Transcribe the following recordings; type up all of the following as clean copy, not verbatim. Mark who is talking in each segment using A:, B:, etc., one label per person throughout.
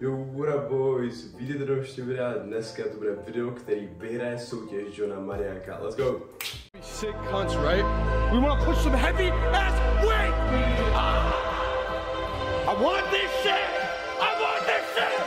A: Yo, what up boys, vítejte do dalšího videa. Dneska to bude video, který vyhraje soutěž Johna Mariánka. Let's go!
B: Sick cunts, right? We want to push some heavy ass weight! I want this shit! I want this shit!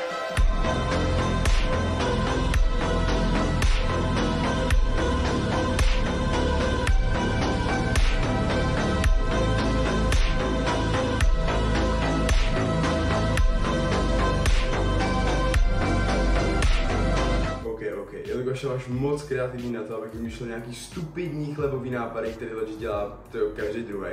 A: Jelikož máš moc kreativní na to, abych vymýšlel nějaký stupidní chlebový nápady, který lidi dělá každý druhý,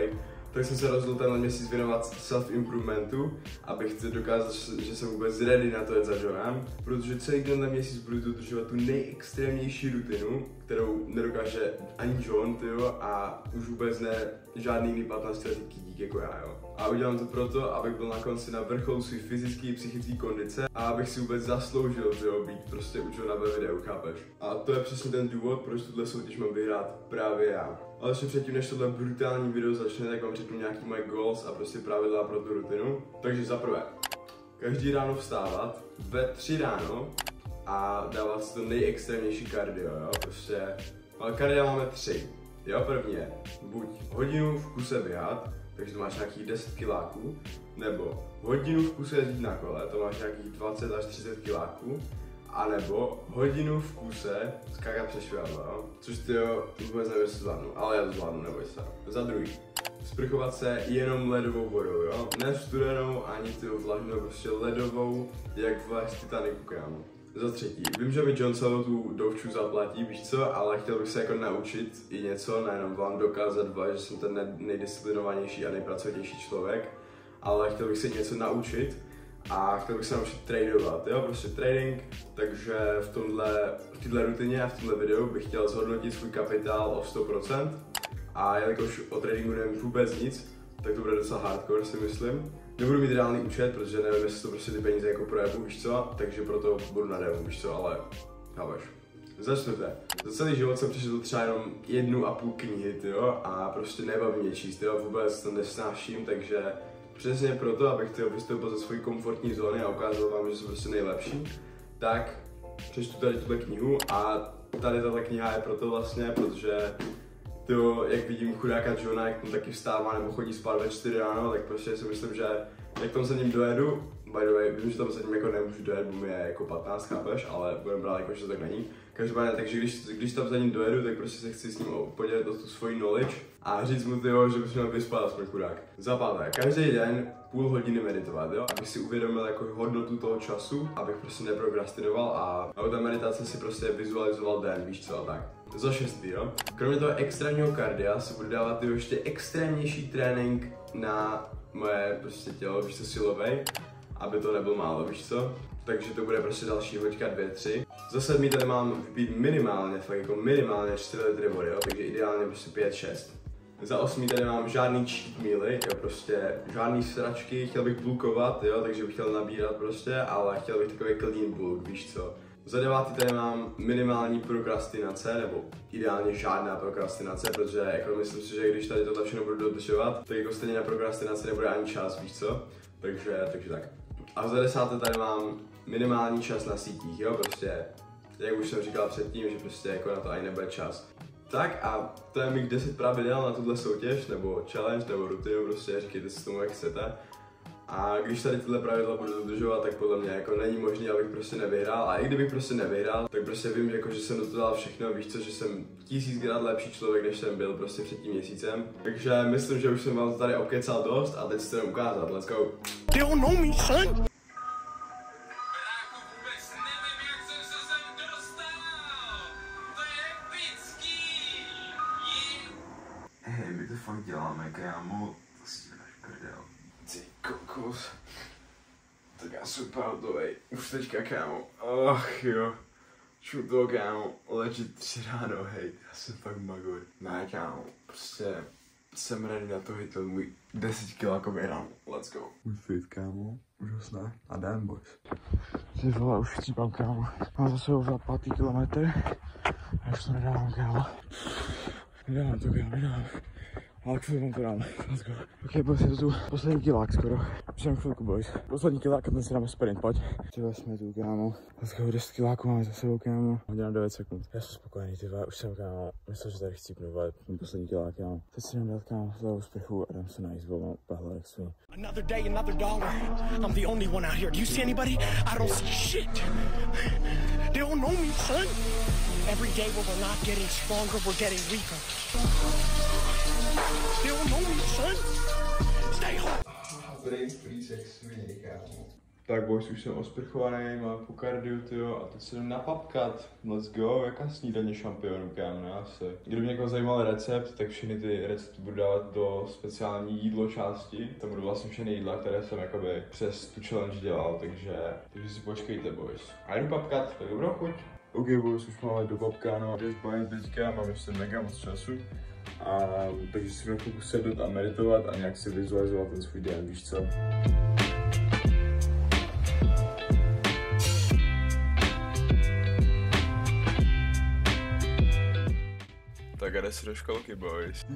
A: tak jsem se rozhodl tenhle měsíc věnovat self-improvementu, abych dokázal, že jsem vůbec ready na to jet za Johnem, protože celý tenhle měsíc budu dodržovat tu nejextrémnější rutinu, kterou nedokáže ani John, tyjo, a už vůbec ne žádný jiný 15letý kytík jako já, jo. A udělám to proto, abych byl na konci na vrcholu své fyzické i psychické kondice a abych si vůbec zasloužil, tyjo, být prostě u Johna ve videu, chápeš? A to je přesně ten důvod, proč tuhle soutěž mám vyhrát právě já. Ale ještě předtím, než tohle brutální video začne, tak vám řeknu nějaký moje goals a prostě pravidla pro tu rutinu. Takže za prvé, každý ráno vstávat ve 3 ráno a dávat si to nejextrémnější kardio, jo, prostě. Ale kardia máme 3, jo, první je buď hodinu v kuse běhat, takže to máš nějakých 10 kiláků, nebo hodinu v kuse jezdit na kole, to máš nějakých 20 až 30 kiláků, anebo hodinu v kuse skákat přes švihadlo, jo? Což ty jo, vůbec nevím, jestli zvládnu, ale já to zvládnu, neboj se. Za druhý, sprchovat se jenom ledovou vodou, jo? Ne studenou, ani ty vlažnou, prostě ledovou, jak v Titanicu, kámo. Za třetí, vím, že mi John celou tu dovču zaplatí, víš co, ale chtěl bych se jako naučit i něco, nejenom vám dokázat, že jsem ten nejdisciplinovanější a nejpracovitější člověk, ale chtěl bych se něco naučit a chtěl bych se naučit tradovat, jo, prostě trading, takže v této rutině a v tomhle videu bych chtěl zhodnotit svůj kapitál o 100% a jelikož o tradingu nevím vůbec nic, tak to bude docela hardcore, si myslím. Nebudu mít reálný účet, protože nevím, jestli to prostě ty peníze jako projevu, víš co, takže proto budu na demo, víš co, ale chápeš. Za čtvrté, za celý život jsem přečetl třeba jenom 1,5 knihy, tyjo, a prostě nebaví mě číst, tyjo, vůbec to nesnáším, takže přesně proto, abych tyjo vystoupil ze své komfortní zóny a ukázal vám, že jsem prostě nejlepší, tak přečtu tady tuhle knihu a tady tato kniha je proto vlastně, protože to, jak vidím chudáka Johna, jak tam taky vstává nebo chodí spát ve 4 ráno, tak prostě si myslím, že jak tam se ním dojedu, by the way, vím, že tam se ním jako nemůžu dojet, bo mi je jako 15, chápeš, ale budeme brát jako, že to tak není. Každopádně, takže když tam za ním dojedu, tak prostě se chci s ním podělit o tu svoji knowledge a říct mu tyjo, že bys měl vyspat aspoň chudák. Za páté, každý den půl hodiny meditovat, jo, abych si uvědomil jako hodnotu toho času, abych prostě neprokrastinoval a od té meditace si prostě vizualizoval den, víš co, a tak. Za šestý, jo. Kromě toho extrémního kardia se budu dávat ještě extrémnější trénink na moje prostě tělo, víš co, silovej, aby to nebylo málo, víš co. Takže to bude prostě další hoďka 2-3. Za 7 tady mám vypít minimálně, fakt jako minimálně 4 litry vody, jo, takže ideálně prostě 5-6. Za 8 tady mám žádný cheat mealy, jo, prostě žádný sračky, chtěl bych bulkovat, jo, takže bych chtěl nabírat prostě, ale chtěl bych takový clean bulk, víš co. Za 9 tady mám minimální prokrastinace, nebo ideálně žádná prokrastinace, protože jako myslím si, že když tady tohle všechno budu dodržovat, tak jako stejně na prokrastinaci nebude ani čas, víš co? Takže tak. A za 10 tady mám minimální čas na sítích, jo, prostě, jak už jsem říkal předtím, že prostě jako na to ani nebude čas. Tak a to je mých 10 pravidel na tuhle soutěž, nebo challenge, nebo rutinu, prostě říkejte si tomu, jak chcete. A když tady tyhle pravidla budu dodržovat, tak podle mě jako není možné, abych prostě nevyhrál. A i kdybych prostě nevyhrál, tak prostě vím, jako, že jsem do toho dal všechno, víš co, že jsem 1000krát lepší člověk, než jsem byl prostě před tím měsícem. Takže myslím, že už jsem vám to tady obkecal dost a teď si to jdem ukázat, let's go.
B: They don't know me, son.
C: Hej, my to fakt děláme, kámo, to si děláš prdel.
A: Ty kokos. Tak já jsem úplně hotovej. Už teďka, kámo. Jo. Ču to, kámo. Legit 3 ráno, hej. Já jsem fakt magor. Ne, kámo. Prostě jsem ready na to hitl můj 10 kilákový rán. Let's go.
C: Můj fit, kámo. Úžasné. A jdem, boys.
B: Ty vole, už chcípám, kámo. Mám za sebou za 5. kilometr. Já už to nedávám, kámo. Nedávám to, kámo, nedávám.
D: Ale k to dáme. Let's go. Ok, boys, je to tu poslední kilák skoro. Už jenom chvilku, boys. Poslední kilák a ten si dáme sprint, pojď. Tyhle jsme tu, kámo. Let's go, 10 kiláků máme za sebou, kámo. Hodina 9 sekund. Já jsem spokojený, ty už jsem, kámo. Myslel, že tady chcípnu, ale poslední kilák, kámo. Teď si jdem dát, kámo, zlevou sprchu a dám se najíst, volno, pahle, jak svý.
B: Another day, another dollar. I'm the only one out here. Do you see anybody? I don't see shit. They don't know me, son. Every day when we're not getting stronger, we're getting weaker. They don't know me, son. Stay home.
A: Tak boys, už jsem osprchovaný, mám po kardiu, tyjo, a teď se jdem napapkat. Let's go, jaká snídaně šampionů, kámo, asi. Kdyby někoho zajímal recept, tak všechny ty recepty budu dávat do speciální jídlo části. Tam budou vlastně všechny jídla, které jsem jakoby přes tu challenge dělal, takže si počkejte, boys. A jdu papkat, tak dobrou chuť. Ok, boys, už máme do papkáno. Jdeš bajit teďka, mám ještě mega moc času. A takže si můžu chvilku sednout a meditovat a nějak si vizualizovat ten svůj den, víš co? Tak jde si do školky, boys.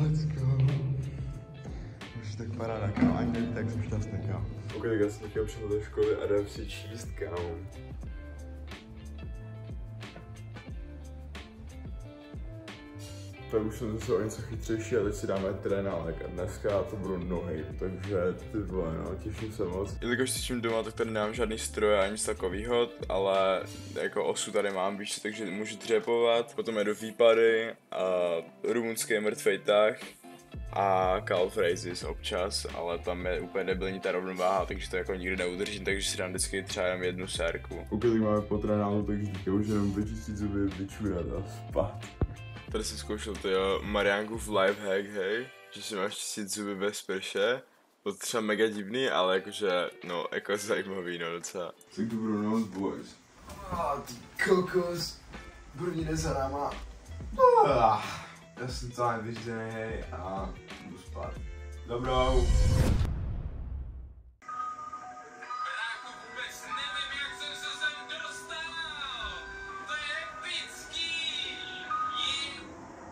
A: Let's go. Už tak paráda, kámo, ani nevím, tak jsem šťastný, kámo. Ok, tak já jsem taky přišel do školy a jdem si číst, kámo. Tak už jsem zase o něco chytřejší a teď si dáme trénálek a dneska to budou nohy, takže ty vole, no, těším se moc. Jelikož cvičím doma, tak tady nemám žádný stroj a nic takového, ale jako osu tady mám, víš, takže můžu dřepovat, potom jedu výpady a rumunský mrtvej tah a calf raises občas, ale tam je úplně debilní ta rovnováha, takže to jako nikdy neudržím, takže si dám vždycky třeba jenom jednu sérku. Ok, tak máme po trénálu, takže teďka už jenom vyčistit zuby, vyčurat a spát. Tady jsem zkoušel tyjo, Mariánkův lifehack, hej, že si máš čistit zuby bez prše. To třeba mega divný, ale jakože, no, jako zajímavý, no, docela. Tak to budou noc, boys. Ty kokos, první den za náma. Já jsem celý vyžděný, hej, a jdu spát. Dobrou.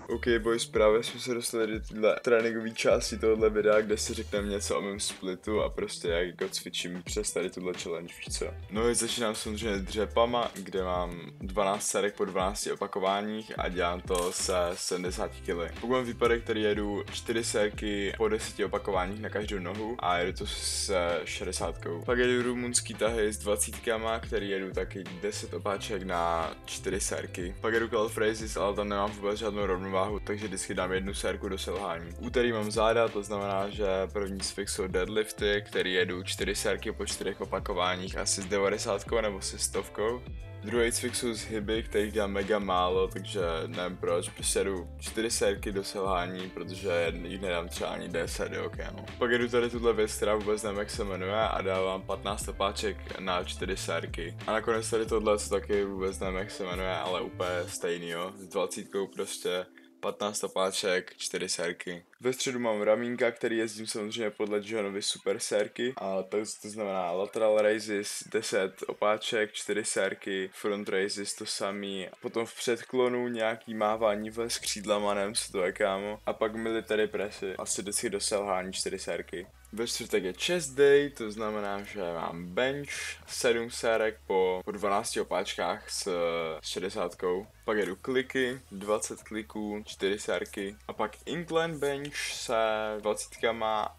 A: Ok boys, právě jsme se dostali do téhle tréninkové části tohohle videa, kde si řekneme něco o mém splitu a prostě jak jako cvičím přes tady tuhle challenge, víš co. No i začínám samozřejmě dřepama, kde mám 12 sérek po 12 opakováních a dělám to se 70 kg. Pokud mám výpadek, který jedu 4 sérky po 10 opakováních na každou nohu a jedu to se 60. Pak jedu rumunský tahy s 20, který jedu taky 10 opáček na 4 sérky. Pak jedu calf raises, ale tam nemám vůbec žádnou rovnováhu, takže vždycky dám jednu sérku do selhání. Úterý mám záda, to znamená, že první cvik jsou deadlifty, který jedu 4 sérky po 4 opakováních asi s 90 nebo se 100. Druhý cvik jsou zhyby, kterých dělám mega málo, takže nevím proč, prostě jedu 4 sérky do selhání, protože jich nedám třeba ani 10, jo, no. Pak jedu tady tuhle věc, která vůbec nevím, jak se jmenuje, a dávám 15 opáček na 4 sérky. A nakonec tady tohle, co taky vůbec nevím, jak se jmenuje, ale úplně stejný, jo, s 20 prostě 15 opáček, 4 sérky. Ve středu mám ramínka, který jezdím samozřejmě podle Johnovy super sérky. A to znamená lateral raises, 10 opáček, 4 sérky, front raises to samý. Potom v předklonu nějaký mávání s křídlama, nevím co to je, kámo. A pak military pressy, asi vždycky do selhání 4 sérky. Ve čtvrtek je chest day, to znamená, že mám bench, 7 sérek po 12 opáčkách s 60. Pak jedu kliky, 20 kliků, 4 sérky. A pak incline bench se 20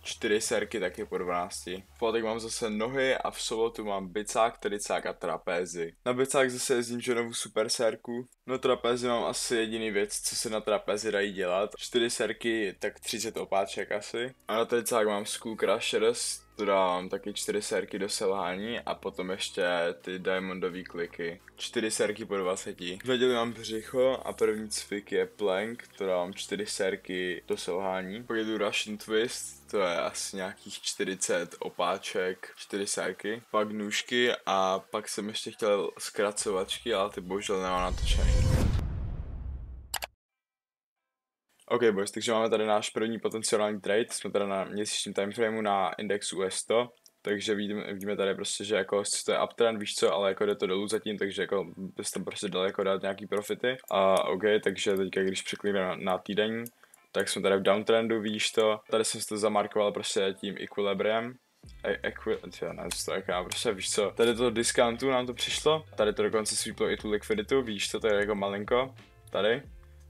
A: 4 sérky taky po 12. V pátek mám zase nohy a v sobotu mám bicák, tricák a trapézy. Na bicák zase jezdím Johnovu super sérku. Na trapézy mám asi jediný věc, co se na trapézy dají dělat. 4 sérky, tak 30 opáček asi. A na tricák mám Skull Crushers, to dávám taky 4 sérky do selhání a potom ještě ty diamondové kliky. 4 sérky po 20. V neděli mám břicho a první cvik je plank, to dávám 4 sérky do selhání. Pak jedu Russian Twist, to je asi nějakých 40 opáček, 4 sérky. Pak nůžky a pak jsem ještě chtěl zkracovačky, ale ty bohužel nemám natočený. Ok boys, takže máme tady náš první potenciální trade, jsme tady na měsíčním timeframeu na indexu US100, takže vidíme tady prostě, že jako to je uptrend, víš co, ale jako jde to dolů zatím, takže jako bys tam prostě dal jako dát nějaký profity. A ok, takže teďka když překlínám na týdenní,
D: Tak jsme tady v downtrendu, vidíš to. Tady jsem si to zamarkoval prostě tím equilibriem. Prostě víš co, tady to discountu nám to přišlo, tady to dokonce svíplo i tu likviditu, víš to, to je jako malinko, tady,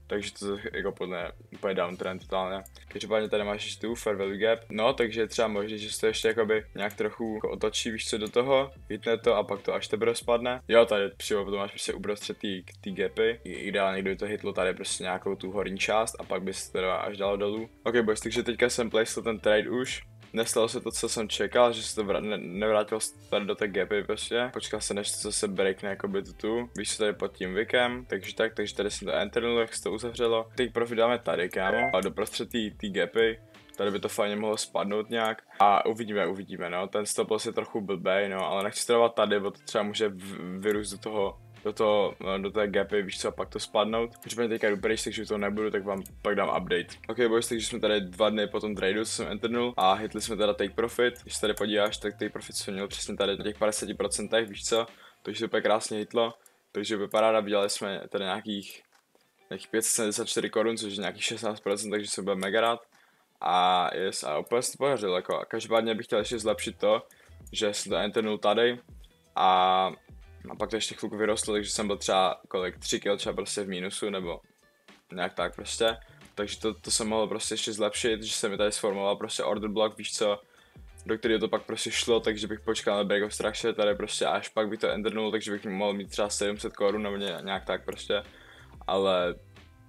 D: takže to jako podle úplně downtrend totálně. Každopádně tady máš ještě tu fair value gap, no takže třeba možná, že se to ještě jakoby nějak trochu jako otočí, víš co, do toho, hitne to a pak to až teprve spadne. Jo, tady přímo potom máš prostě uprostřed ty gapy, ideálně kdyby to hitlo tady prostě nějakou tu horní část a pak by se teda až dalo dolů. Ok boys, takže teďka jsem placeil ten trade už. Nestalo se to, co jsem čekal, že se to nevrátil tady do té gapy prostě. Počkal se, než to se breakne jakoby tu. Víš co tady pod tím wickem, takže tady jsem to enternul, jak se to uzavřelo. Teď profit dáme tady, kámo, a doprostřed ty gapy. Tady by to fajně mohlo spadnout nějak a uvidíme, no. Ten stop loss je trochu blbej, no, ale nechci trvat tady, bo to třeba může vyrůst do té gapy, víš co, a pak to spadnout. Když mě teďka jdu pryč, takže to nebudu, tak vám pak dám update. Ok boys, takže jsme tady 2 dny po tom tradu, co jsem enternul a hitli jsme teda take profit. Když se tady podíváš, tak take profit jsem měl přesně tady na těch 50%, víš co, takže to úplně krásně hitlo. Takže by paráda, vydělali jsme tady nějakých 574 korun, což je nějakých 16%, takže se bude mega rád. A úplně se to podařilo, jako. Každopádně bych chtěl ještě zlepšit to, že jsem to enternul tady a pak to ještě chvilku vyrostlo, takže jsem byl třeba 3 kg třeba prostě v mínusu, nebo nějak tak prostě. Takže to jsem mohl prostě ještě zlepšit, že se mi tady sformoval prostě order block, víš co, do kterého to pak prostě šlo, takže bych počkal na break of structure tady prostě až pak bych to enternul, takže bych mohl mít třeba 700 korun nebo nějak tak prostě. Ale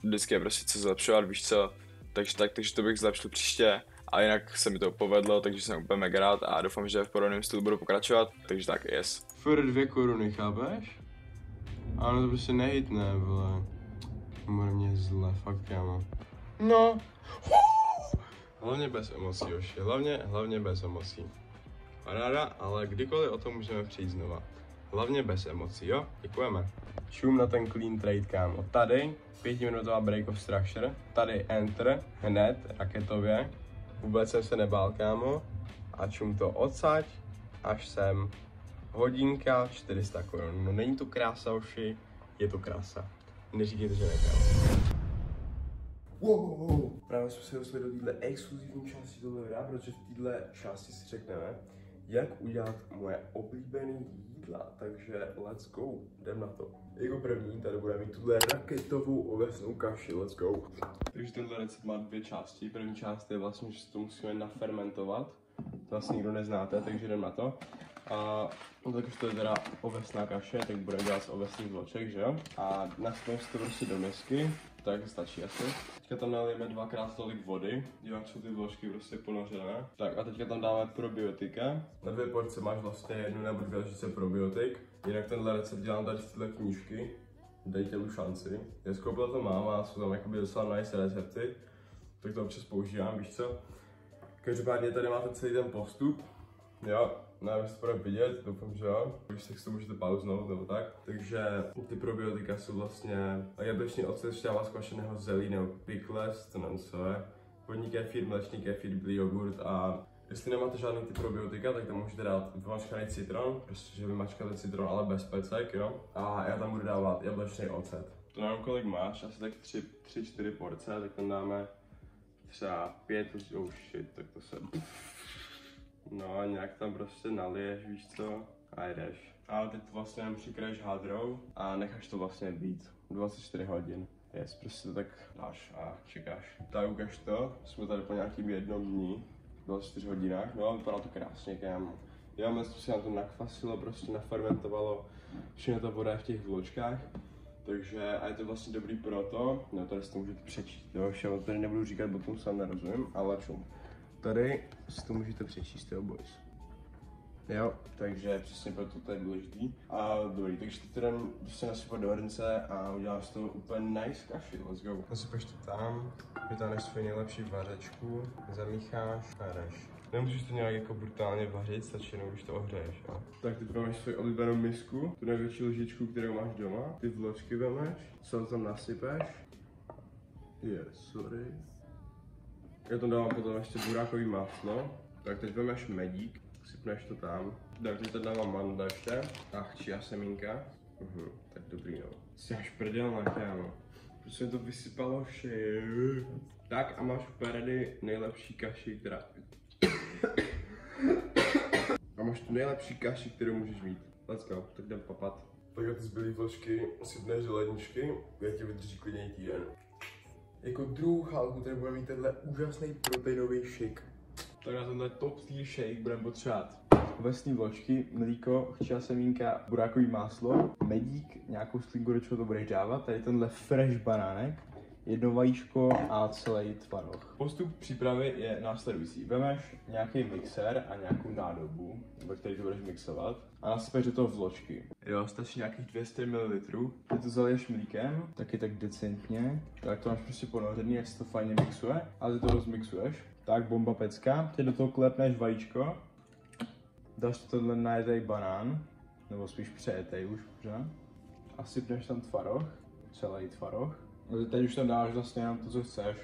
D: vždycky je prostě co zlepšovat, víš co, takže to bych zlepšil příště. A jinak se mi to povedlo, takže jsem úplně mega rád a doufám, že v podobném stylu budu pokračovat, takže tak, yes.
A: For 2 koruny, chápeš? Ano, to prostě nehitne, vole. Umr mě zle, fakt, kámo. No. Hlavně bez emocí, Joši, hlavně bez emocí. Paráda, ale kdykoliv o tom můžeme přijít znova. Hlavně bez emocí, jo? Děkujeme. Šum na ten clean trade, kámo. Tady 5minutová break of structure, tady enter, hned, raketově. Vůbec jsem se nebál, kámo. A čum to odsaď, až sem. Hodinka, 400 korun. No není to krása, oši, je to krása. Neříkejte, že ne, kámo. Wow. Právě jsme se dostali do téhle exkluzivní části tohle videa, protože v téhle části si řekneme, jak udělat moje oblíbené jídla, takže let's go, jdem na to. Jako první tady budeme mít tuhle raketovou ovesnou kaši, let's go. Takže tenhle recept má 2 části, první část je vlastně, že si to musíme nafermentovat, to vlastně nikdo neznáte, takže jdem na to. A tak už to je teda ovesná kaše, tak budeme dělat z ovesných vloček, že jo? A nastavíme si to prostě do misky, tak stačí asi. Teďka tam nalijeme 2x tolik vody, jak jsou ty vločky prostě ponořené. Tak a teďka tam dáme probiotika. Na 2 porce máš vlastně 1 nebo 2 lžičky probiotik. Jinak tenhle recept dělám tady z téhle knížky. Dejte mu šanci. Já skoupil to máma, jsou tam jakoby docela nice recepty. Tak to občas používám, víš co? Každopádně tady máte celý ten postup. Jo, nevím, jestli to bude vidět, doufám, že jo. Když tak si to můžete pauznout nebo tak. Takže ty probiotika jsou vlastně jablečný ocet, šťáva z kvašeného zelí nebo pickles, to nevím co je. Vodní kefír, mléčný kefír, bílý jogurt a jestli nemáte žádný ty probiotika, tak tam můžete dát vymačkaný citron, prostě vymačkáte citron, ale bez pecek, jo. A já tam budu dávat jablečný ocet. To nevím, kolik máš, asi tak 3-4 porce, tak tam dáme třeba 5, oh shit, tak to se... No a nějak tam prostě naliješ, víš co, a jdeš. A teď vlastně jen přikraješ hadrou a necháš to vlastně být 24 hodin. Yes, prostě to tak dáš a čekáš. Tak ukaž to, jsme tady po nějakým 1 dní, 24 hodinách, no a vypadá to krásně, kámo. Já myslím, že se nám to nakvasilo, prostě nafermentovalo, všechno ta voda je v těch vločkách. Takže a je to vlastně dobrý pro to, no tady si to můžete přečíst, jo, všem tady nebudu říkat, bo tomu sám nerozumím, ale čum. Tady si to můžete přečíst, jo, boys. Jo, takže přesně proto to je důležitý. A dobrý, takže ty teda se nasypat do hrnce a uděláš z toho úplně nice kaši, let's go. Nasypeš to tam, vytáhneš svoji nejlepší vařečku, zamícháš a jdeš. Nemusíš to nějak jako brutálně vařit, stačí jenom, když to ohřeješ, jo. Tak teď máš svoji oblíbenou misku, tu největší lžičku, kterou máš doma. Ty vločky vemeš, co tam nasypeš. Sorry. Já tam dávám potom ještě burákový máslo. Tak teď vemeš medík, sypneš to tam. Tak teď dávám mandle ještě a chia semínka. Tak dobrý, no. Jsi až prdel na kámo. Proč se to vysypalo vše? Tak a máš úplně ready nejlepší kaši, která... A máš tu nejlepší kaši, kterou můžeš mít. Let's go, tak jdem papat.
E: Takhle ty zbylý vložky sypneš do ledničky, já ti vydrží klidně týden. Jako druhou chálku tady budeme mít tenhle úžasný proteinový shake.
D: Tak na tenhle top tier shake budeme potřebovat ovesné vločky, mlíko, chčela semínka, burákový máslo, medík, nějakou slinku, do čeho to budeš dávat, tady tenhle fresh banánek, jedno vajíčko a celý tvaroh. Postup přípravy je následující. Vemeš nějaký mixér a nějakou nádobu, ve který to budeš mixovat, a nasypeš do toho vločky. Jo, stačí nějakých 200 ml. Když to zaliješ mlíkem, taky tak decentně, tak to máš prostě ponořený, jak se to fajně mixuje, a ty to rozmixuješ. Tak bomba pecka, teď do toho klepneš vajíčko, dáš to tenhle najetej banán, nebo spíš přejetej už, možná, a sypneš tam tvaroh, celý tvaroh. Teď už tam dáš vlastně jenom to, co chceš.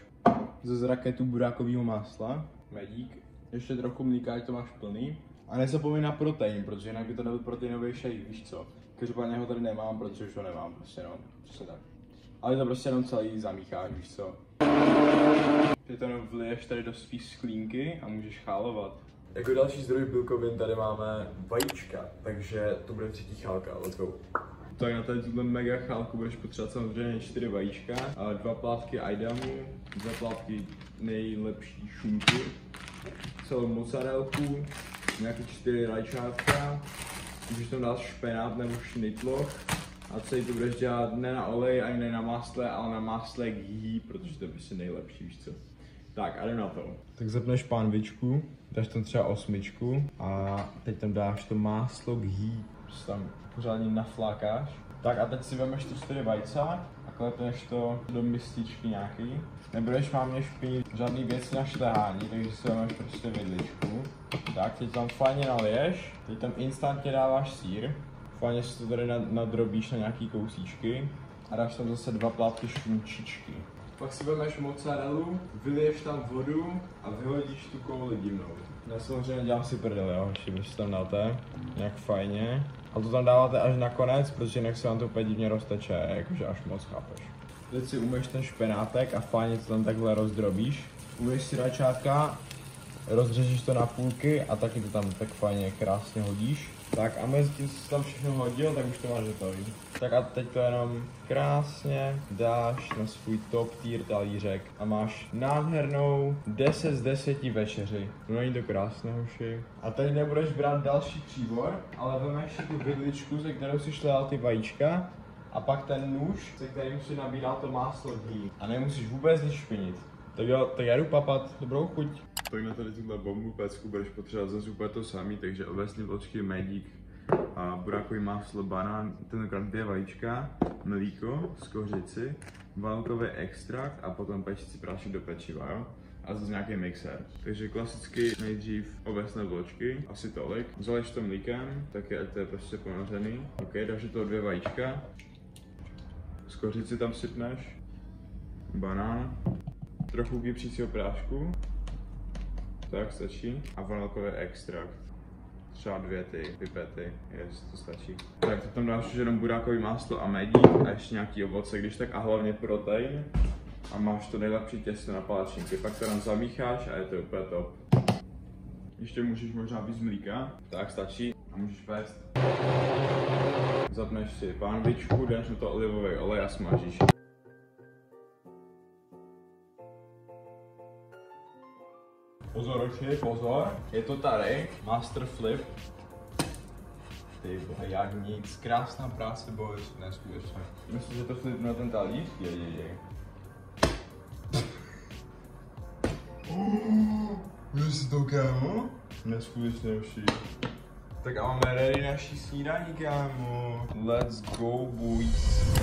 D: Ze raketu burákového másla, medík, ještě trochu mlíka, ať to máš plný. A nezapomeň na protein, protože jinak by to nebyl proteinový shake, víš co. Každopádně ho tady nemám, protože už ho nemám, prostě no, přesně tak. Ale to prostě jenom celý zamícháš, víš co. Ty to jenom vliješ tady do svý sklínky a můžeš chálovat.
E: Jako další zdroj bílkovin tady máme vajíčka, takže to bude třetí chálka, let's go.
D: Tak na tady tuhle mega chálku budeš potřebovat samozřejmě 4 vajíčka, 2 plátky ajdamu, 2 plátky nejlepší šunky, celou mozzarelku, nějaké 4 rajčátka, můžeš tam dát špenát nebo šnittloch a celý to budeš dělat ne na olej ani ne na másle, ale na másle ghee, protože to je prostě nejlepší, víš co. Tak a jdem na to. Tak zapneš pánvičku, dáš tam třeba 8 a teď tam dáš to máslo ghee, prostě tam pořádně naflákáš. Tak a teď si vemeš ty 4 vajce a klepneš to do mističky nějaký. Nebudeš mámě špinit žádný věci na šlehání, takže si vemeš prostě vidličku. Tak, teď tam fajně naliješ, teď tam instantně dáváš sýr. Fajně si to tady nadrobíš na nějaký kousíčky a dáš tam zase 2 plátky šunčičky. Pak si vemeš mozzarellu, vyliješ tam vodu a vyhodíš tu kouli dimnou. Já samozřejmě dělám si prdel, jo, ještě prostě tam dáte, nějak fajně. A to tam dáváte až na konec, protože jinak se vám to úplně divně rozteče, jakože až moc, chápeš. Teď si umyš ten špenátek a fajně to tam takhle rozdrobíš. Umyš si rajčátka, rozřežíš to na půlky a taky to tam tak fajně krásně hodíš. Tak a mezi tím, co jsi tam všechno hodil, tak už to máš hotový. Tak a teď to jenom krásně dáš na svůj top tier talířek a máš nádhernou 10 z 10 večeři. No není to krásné, hoši. A teď nebudeš brát další příbor, ale vemeš si tu vidličku, se kterou si šlehal ty vajíčka a pak ten nůž, se kterým si nabíral to máslo ghee. A nemusíš vůbec nic špinit. Tak jo, tak já jdu papat, dobrou chuť.
A: Tak na tady tuhle bombu pecku budeš potřebovat zase úplně to samý, takže ovesné vločky, medík, a burákový máslo, banán, tentokrát 2 vajíčka, mlíko, skořici, vanilkový extrakt a potom pečící prášek do pečiva, jo? A zase nějaký mixér. Takže klasicky nejdřív ovesné vločky, asi tolik. Zaleješ to mlíkem, tak to je prostě ponořený. Ok, dáš do toho 2 vajíčka, skořici tam sypneš, banán, trochu kypřícího prášku, tak stačí, a vanilkový extrakt. Třeba 2 ty pipety, jestli to stačí. Tak to tam dáš už jenom burákový máslo a medík a ještě nějaký ovoce, když tak, a hlavně protein. A máš to nejlepší těsto na palačinky, pak to tam zamícháš a je to úplně top. Ještě můžeš možná víc mlíka, tak stačí a můžeš péct. Zapneš si pánvičku, dáš na to olivový olej a smažíš. Pozor, pozor, je to tady, Master Flip. Ty bohe, jak nic, krásná práce, boys, neskutečně. Myslíš, že to flip na ten talíř? Je. Víš si to, kámo? Neskutečně vší. Tak a máme ready naší snídaní, kámo. Let's go, boys.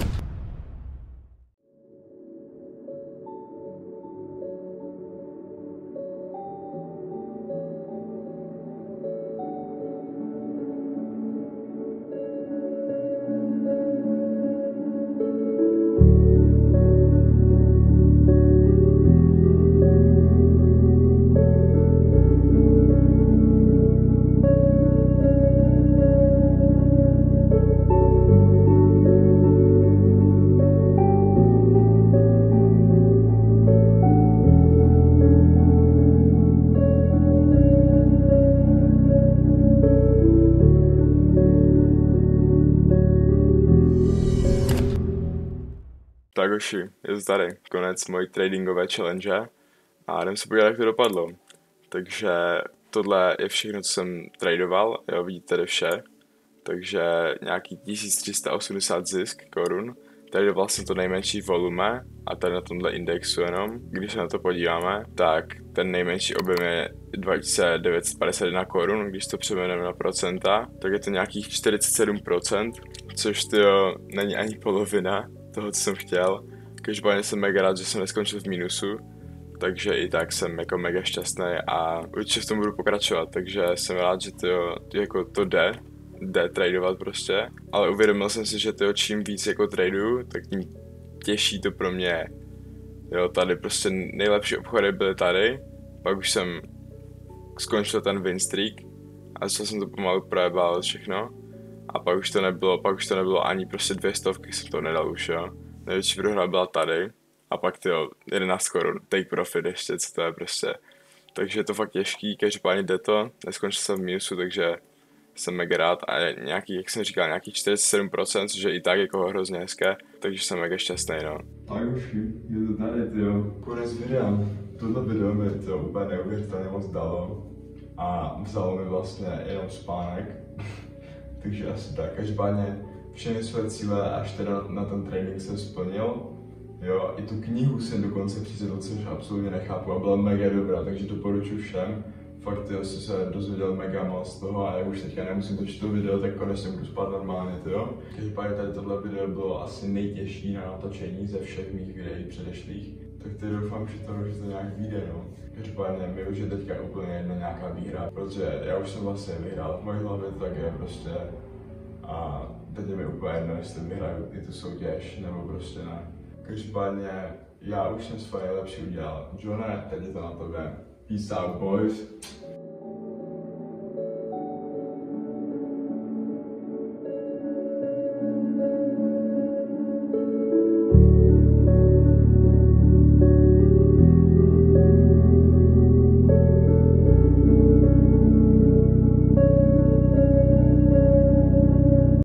D: Tak hoši, je to tady, konec mojí tradingové challenge a jdem se podívat, jak to dopadlo. Takže tohle je všechno, co jsem tradoval, jo, vidíte tady vše. Takže nějaký 1380 zisk korun. Tradoval jsem to nejmenší volume a tady na tomhle indexu jenom, když se na to podíváme, tak ten nejmenší objem je 2951 korun, když to převedeme na procenta, tak je to nějakých 47%, což to není ani polovina toho, co jsem chtěl. Každopádně jsem mega rád, že jsem neskončil v mínusu, takže i tak jsem jako mega šťastný a určitě v tom budu pokračovat, takže jsem rád, že to jde tradovat prostě, ale uvědomil jsem si, že čím víc jako traduju, tak tím těžší to pro mě je. Jo, tady prostě nejlepší obchody byly tady, pak už jsem skončil ten win streak a začal jsem to pomalu projebávat všechno a pak už to nebylo ani prostě 200, jsem to nedal už, jo. Největší prohra byla tady a pak 11 korun, take profit ještě, co to je prostě. Takže je to fakt těžký, každopádně jde to, neskončil jsem v mínusu, takže jsem mega rád a nějaký, jak jsem říkal, nějaký 47%, což je i tak jako hrozně hezké, takže jsem mega šťastný, no.
A: Tak už je to tady, konec videa. Tohle video mi to úplně neuvěřitelně moc dalo a vzalo mi vlastně jenom spánek, takže asi tak. Každopádně všechny své cíle až teda na ten trénink jsem splnil. Jo, i tu knihu jsem dokonce přečetl, což absolutně nechápu a byla mega dobrá, takže doporučuji všem. Fakt jsem se dozvěděl mega moc z toho a já už teďka nemusím točit to video, tak konečně budu spát normálně, jo. Každopádně tady tohle video bylo asi nejtěžší na natočení ze všech mých videí předešlých, tak teď doufám, že to nějak vyjde, no. Každopádně mi už je teďka úplně jedno nějaká výhra, protože já už jsem vlastně vyhrál, v mojí hlavě to tak je prostě a teď je mi úplně jedno, jestli vyhraju i tu soutěž, nebo prostě ne. Každopádně já už jsem svoje nejlepší udělal. Johne, teď je to na tobě. Peace out, boys.